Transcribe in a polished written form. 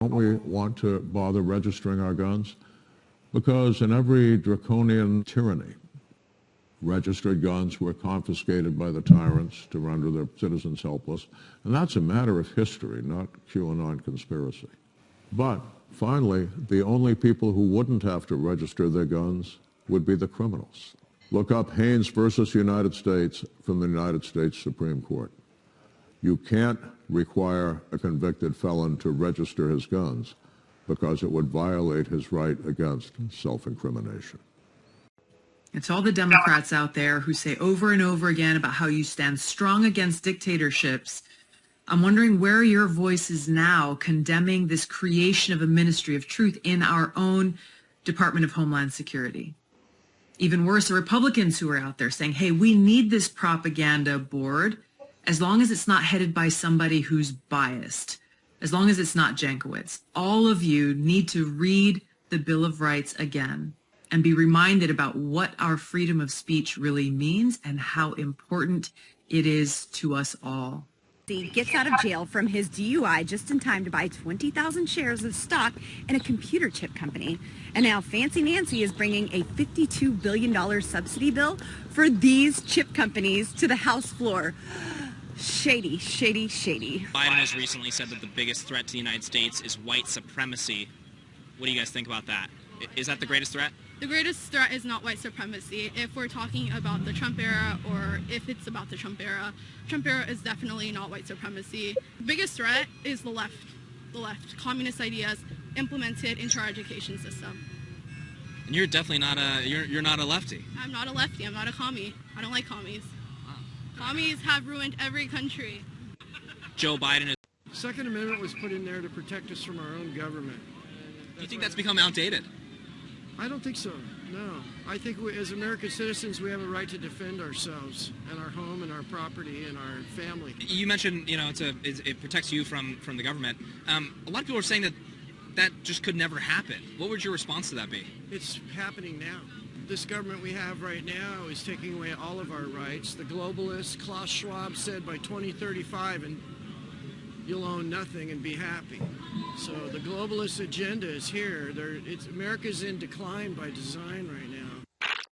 Don't we want to bother registering our guns? Because in every draconian tyranny, registered guns were confiscated by the tyrants to render their citizens helpless. And that's a matter of history, not QAnon conspiracy. But finally, the only people who wouldn't have to register their guns would be the criminals. Look up Haynes versus United States from the United States Supreme Court. You can't require a convicted felon to register his guns because it would violate his right against self-incrimination. It's all the Democrats out there who say over and over again about how you stand strong against dictatorships. I'm wondering where your voice is now condemning this creation of a ministry of truth in our own Department of Homeland Security. Even worse, the Republicans who are out there saying, hey, we need this propaganda board as long as it's not headed by somebody who's biased, as long as it's not Jankowicz. All of you need to read the Bill of Rights again and be reminded about what our freedom of speech really means and how important it is to us all. He gets out of jail from his DUI just in time to buy 20,000 shares of stock in a computer chip company. And now Fancy Nancy is bringing a $52 billion subsidy bill for these chip companies to the House floor. Shady, shady, shady. Biden has recently said that the biggest threat to the United States is white supremacy. What do you guys think about that? Is that the greatest threat? The greatest threat is not white supremacy. If we're talking about the Trump era, or if it's about the Trump era is definitely not white supremacy. The biggest threat is the left, communist ideas implemented into our education system. And you're definitely not you're not a lefty. I'm not a lefty, I'm not a commie. I don't like commies. Commies have ruined every country. Joe Biden is... Second Amendment was put in there to protect us from our own government. Do you think that's become outdated? I don't think so, no. I think as American citizens, we have a right to defend ourselves and our home and our property and our family. You mentioned, it protects you from the government. A lot of people are saying that just could never happen. What would your response to that be? It's happening now. This government we have right now is taking away all of our rights. The globalists, Klaus Schwab said by 2035, and you'll own nothing and be happy. So the globalist agenda is here. America's in decline by design right now.